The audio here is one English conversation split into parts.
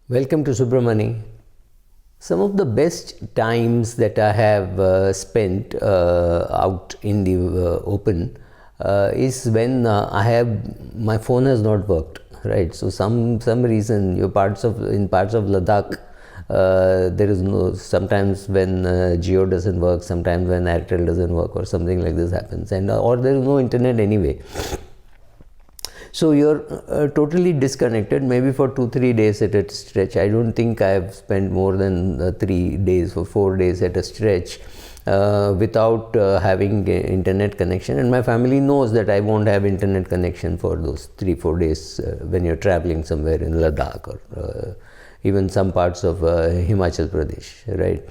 Welcome to Subramani. Some of the best times that I have spent out in the open is when my phone has not worked. Right. So some reason in parts of Ladakh there is no. Sometimes when Jio doesn't work, sometimes when Airtel doesn't work, or something like this happens, and or there is no internet anyway. So you're totally disconnected, maybe for 2-3 days at a stretch. I don't think I've spent more than 3 days or 4 days at a stretch without having internet connection. And my family knows that I won't have internet connection for those 3-4 days when you're traveling somewhere in Ladakh or even some parts of Himachal Pradesh, right?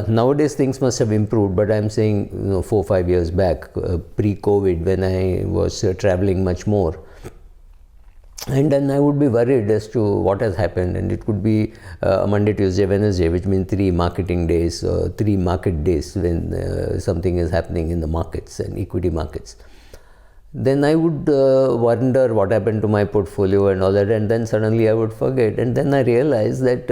Nowadays things must have improved, but I'm saying 4-5 years back, pre-COVID, when I was traveling much more, and then I would be worried as to what has happened, and it could be Monday, Tuesday, Wednesday, which means 3 marketing days, 3 market days when something is happening in the markets and equity markets. Then I would wonder what happened to my portfolio and all that, and then suddenly I would forget, and then I realized that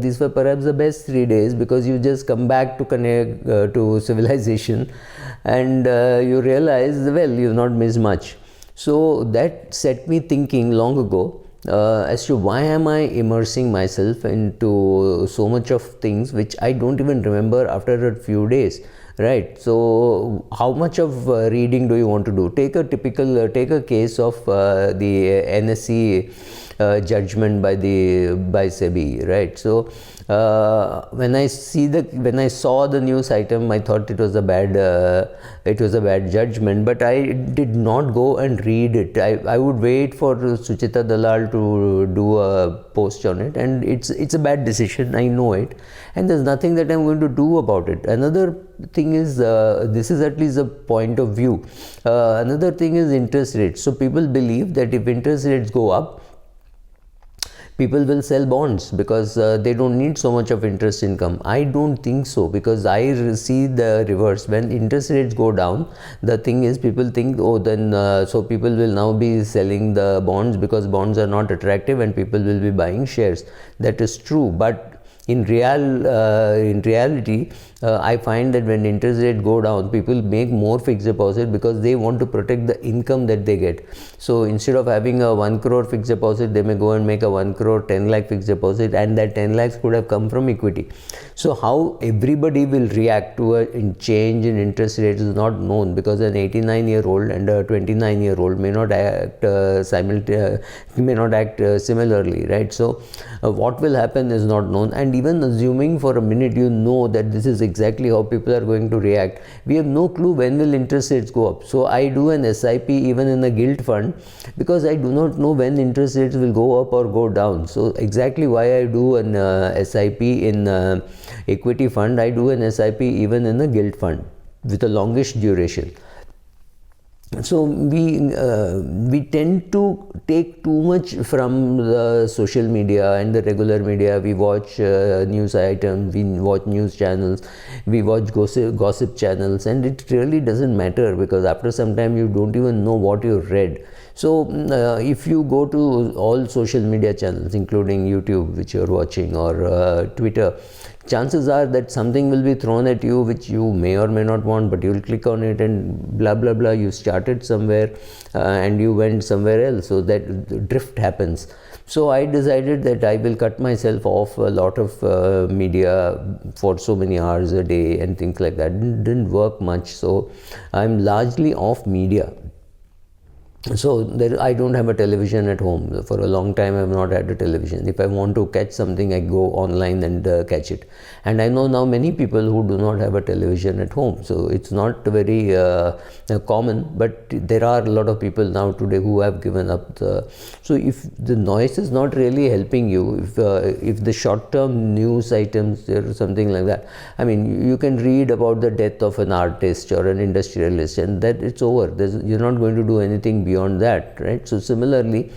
these were perhaps the best 3 days, because you just come back to connect to civilization, and you realize, well, you've not missed much. So that set me thinking long ago as to why am I immersing myself into so much of things which I don't even remember after a few days. Right. So how much of reading do you want to do? Take a case of the NSE judgment by SEBI, right? So when I saw the news item, I thought it was a bad judgment, but I did not go and read it. I would wait for Suchita Dalal to do a post on it, and it's a bad decision, I know it, and there's nothing that I'm going to do about it. Another thing is, this is at least a point of view. Another thing is interest rates. So people believe that if interest rates go up, people will sell bonds because they don't need so much of interest income. I don't think so, because I see the reverse. When interest rates go down, the thing is, people think, so people will now be selling the bonds because bonds are not attractive and people will be buying shares. That is true, but in reality, I find that when interest rates go down, people make more fixed deposit because they want to protect the income that they get. So instead of having a 1 crore fixed deposit, they may go and make a 1 crore 10 lakh fixed deposit, and that 10 lakhs could have come from equity. So how everybody will react to a change in interest rates is not known, because an 89-year-old and a 29-year-old may not act similarly, right? So what will happen is not known, and even assuming for a minute that this is exactly how people are going to react, we have no clue when will interest rates go up. So I do an SIP even in a gilt fund, because I do not know when interest rates will go up or go down. So exactly why I do an SIP in equity fund, I do an SIP even in a gilt fund with a longish duration. So we tend to take too much from the social media and the regular media. We watch news items, we watch news channels, we watch gossip channels, and it really doesn't matter, because after some time you don't even know what you read. So if you go to all social media channels, including YouTube, which you're watching, or Twitter, chances are that something will be thrown at you which you may or may not want, but you'll click on it and blah blah blah. You started somewhere and you went somewhere else, so that drift happens. So I decided that I will cut myself off a lot of media for so many hours a day and things like that. Didn't work much, so I'm largely off media. So I don't have a television at home. For a long time I have not had a television. If I want to catch something, I go online and catch it. And I know now many people who do not have a television at home. So it's not very common, but there are a lot of people now today who have given up. So if the noise is not really helping you, if the short-term news items or something like that, I mean, you can read about the death of an artist or an industrialist, and that it's over. You're not going to do anything beyond that, right? So similarly,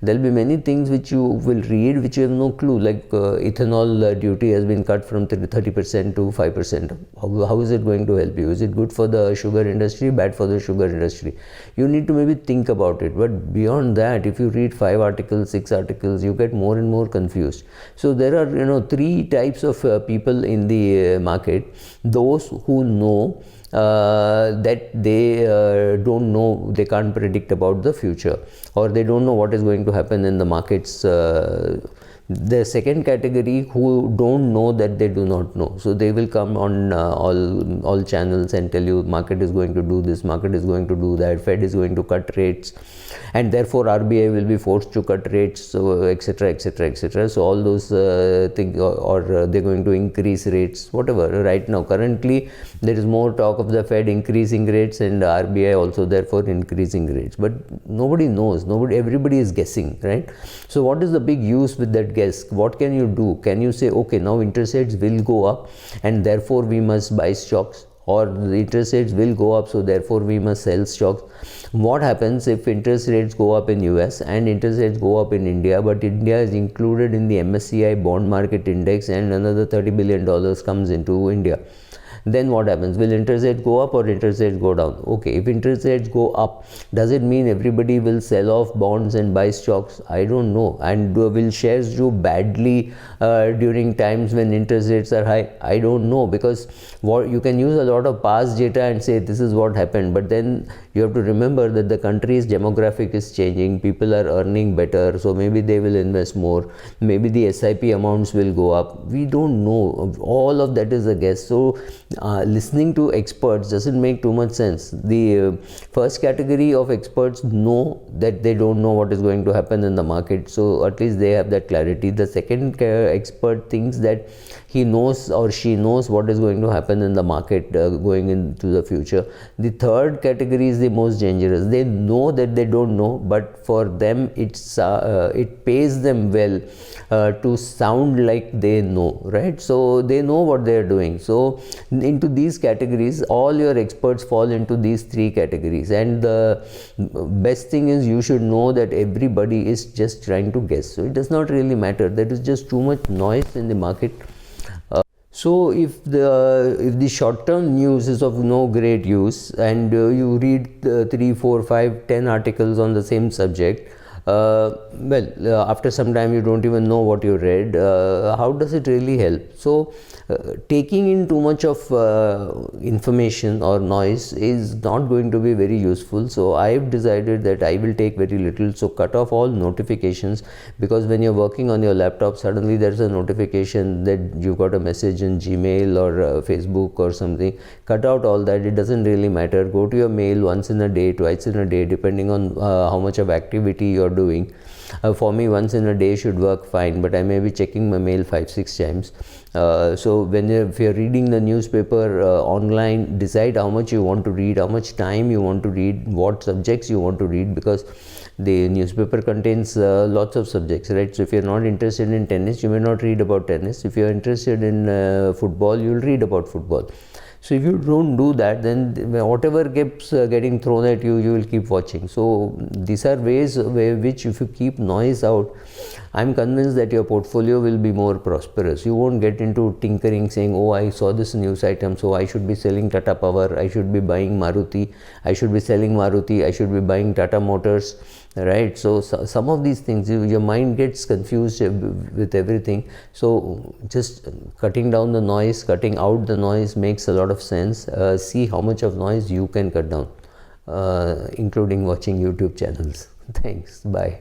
There will be many things which you will read which you have no clue, like ethanol duty has been cut from 30% to 5%. How is it going to help you? Is it good for the sugar industry, bad for the sugar industry? You need to maybe think about it. But beyond that, if you read 5 articles, 6 articles, you get more and more confused. So there are 3 types of people in the market. Those who know that they don't know, they can't predict about the future, or they don't know what is going to happen in the markets. The second category, who don't know that they do not know, so they will come on all channels and tell you market is going to do this, market is going to do that, Fed is going to cut rates, and therefore RBI will be forced to cut rates, so etc, etc, etc. So all those things, or they're going to increase rates, whatever. Right now, currently there is more talk of the Fed increasing rates and RBI also therefore increasing rates, but nobody knows, everybody is guessing, right? So what is the big use with that guess? What can you do? Can you say, okay, now interest rates will go up and therefore we must buy stocks, or the interest rates will go up, so therefore we must sell stocks? What happens if interest rates go up in US and interest rates go up in India, but India is included in the MSCI bond market index and another $30 billion comes into India? Then what happens? Will interest rates go up or interest rates go down? Okay, if interest rates go up, does it mean everybody will sell off bonds and buy stocks? I don't know. And will shares do badly during times when interest rates are high? I don't know, because what you can use a lot of past data and say this is what happened, but then you have to remember that the country's demographic is changing, people are earning better, so maybe they will invest more, maybe the SIP amounts will go up. We don't know. All of that is a guess. So listening to experts doesn't make too much sense. The first category of experts know that they don't know what is going to happen in the market, so at least they have that clarity. The second expert thinks that he knows or she knows what is going to happen in the market going into the future. The third category is the most dangerous. They know that they don't know, but for them it pays them well to sound like they know, right? So they know what they are doing. So into these categories, all your experts fall into these 3 categories, and the best thing is you should know that everybody is just trying to guess. So it does not really matter. There is just too much noise in the market. So if the short-term news is of no great use, and you read 3, 4, 5, 10 articles on the same subject, after some time you don't even know what you read. How does it really help? So taking in too much of information or noise is not going to be very useful. So I've decided that I will take very little. So cut off all notifications, because when you're working on your laptop, suddenly there's a notification that you got a message in Gmail or Facebook or something. Cut out all that. It doesn't really matter. Go to your mail once in a day, twice in a day, depending on how much of activity you're doing. For me, once in a day should work fine, but I may be checking my mail 5-6 times. So if you're reading the newspaper online, decide how much you want to read, how much time you want to read, what subjects you want to read, because the newspaper contains lots of subjects, right? So if you're not interested in tennis, you may not read about tennis. If you're interested in football, you'll read about football. So if you don't do that, then whatever keeps getting thrown at you, you will keep watching. So these are ways which, if you keep noise out, I'm convinced that your portfolio will be more prosperous. You won't get into tinkering, saying, oh, I saw this news item, so I should be selling Tata Power, I should be buying Maruti, I should be selling Maruti, I should be buying Tata Motors, right? So some of these things, your mind gets confused with everything. So just cutting down the noise, cutting out the noise makes a lot of sense. See how much of noise you can cut down, including watching YouTube channels. Thanks. Bye.